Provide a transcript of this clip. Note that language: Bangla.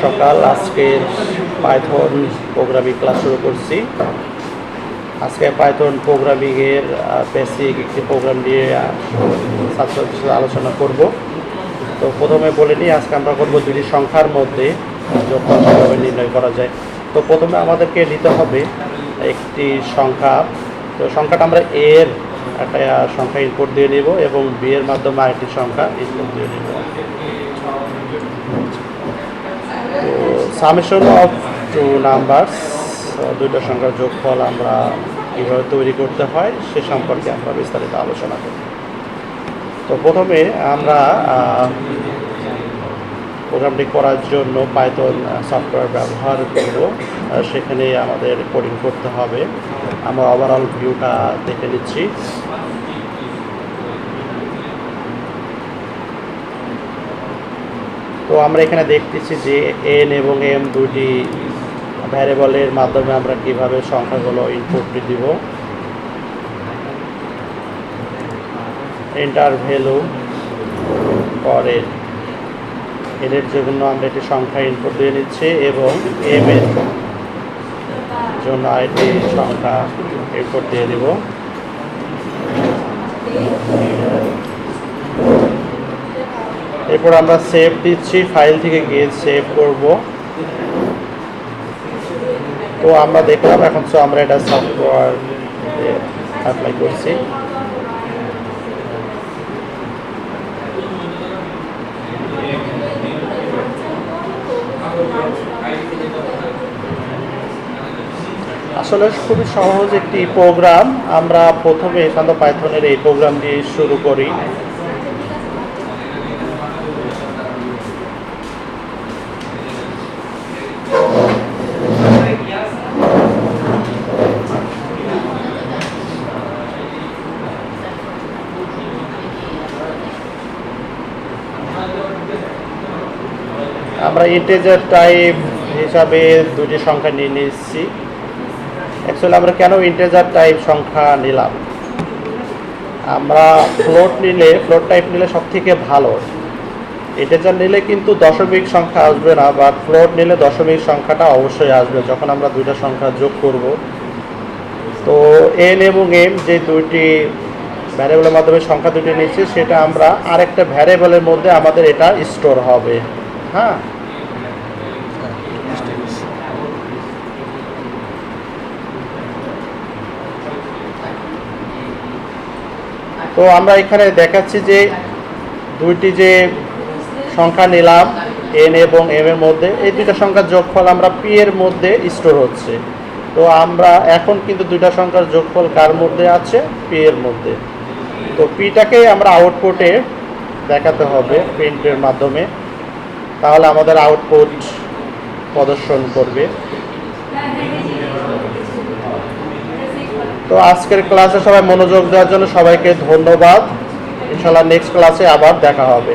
সকাল। আজকের পাইথন প্রোগ্রামিং ক্লাস শুরু করছি। আজকে পাইথন প্রোগ্রামিংয়ের বেসিক একটি প্রোগ্রাম নিয়ে ছাত্রদের সাথে আলোচনা করব। তো প্রথমে বলে নিই, আজকে আমরা করব দুটি সংখ্যার মধ্যে যোগফল কীভাবে নির্ণয় করা যায়। তো প্রথমে আমাদেরকে নিতে হবে একটি সংখ্যা। তো সংখ্যাটা আমরা এর একটা সংখ্যা ইনপুট দিয়ে নেব এবং বি এর মাধ্যমে আরেকটি সংখ্যা ইনপুট দিয়ে নেব। তো সামেশন অফ টু নাম্বারস, দুইটা সংখ্যার যোগফল আমরা কীভাবে তৈরি করতে হয় সে সম্পর্কে আমরা বিস্তারিত আলোচনা করব। তো প্রথমে আমরা প্রোগ্রামটি করার জন্য পাইথন সফটওয়্যার ব্যবহার করব। সেখানে আমাদের কোডিং করতে হবে। আমরা ওভারঅল ভিউটা দেখে নিচ্ছি। তো আমরা এখানে দেখতেছি যে এন এবং এম দুটি ভ্যারিয়েবলের মাধ্যমে আমরা কিভাবে সংখ্যাগুলো ইনপুটটি দিব। এন্টার ভ্যালু পরে এর জন্য আমরা একটি সংখ্যা ইনপুট দিয়ে নিচ্ছি এবং এম এর জন্য আরেকটি সংখ্যা ইনপুট দিয়ে দিব। এরপর আমরা সেভ দিচ্ছি, ফাইল থেকে গিয়ে সেভ করব। তো আমরা দেখলাম এখন আমরা এটা সফটওয়্যার অ্যাপ্লাই করছি। আসলে খুবই সহজ একটি প্রোগ্রাম। আমরা প্রথমে এখানে পাইথনের এই প্রোগ্রাম দিয়ে শুরু করি। আমরা ইন্টিজার টাইপ হিসাবে দুটি সংখ্যা নিয়ে নিচ্ছি। অ্যাকচুয়ালি আমরা কেন ইন্টিজার টাইপ সংখ্যা নিলাম, আমরা ফ্লোট টাইপ নিলে সব থেকে ভালো। ইন্টিজার নিলে কিন্তু দশমিক সংখ্যা আসবে না, বা ফ্লোট নিলে দশমিক সংখ্যাটা অবশ্যই আসবে যখন আমরা দুইটা সংখ্যা যোগ করব। তো এন এবং এম যে দুইটি ভ্যারিয়েবলের মাধ্যমে সংখ্যা দুটি নিচ্ছি, সেটা আমরা আরেকটা ভ্যারিয়েবলের মধ্যে আমাদের এটা স্টোর হবে। হ্যাঁ, তো আমরা এখানে দেখাচ্ছি যে দুইটি যে সংখ্যা নিলাম এন এবং এম এর মধ্যে, এই দুইটা সংখ্যার যোগফল আমরা পি এর মধ্যে স্টোর হচ্ছে। তো আমরা এখন কিন্তু দুইটা সংখ্যার যোগফল কার মধ্যে আছে? পি এর মধ্যে। তো পিটাকে আমরা আউটপুটে দেখাতে হবে প্রিন্টের মাধ্যমে, তাহলে আমাদের আউটপুট প্রদর্শন করবে। তো আজকের ক্লাসে সবাই মনোযোগ দেওয়ার জন্য সবাইকে ধন্যবাদ। ইনশাআল্লাহ নেক্সট ক্লাসে আবার দেখা হবে।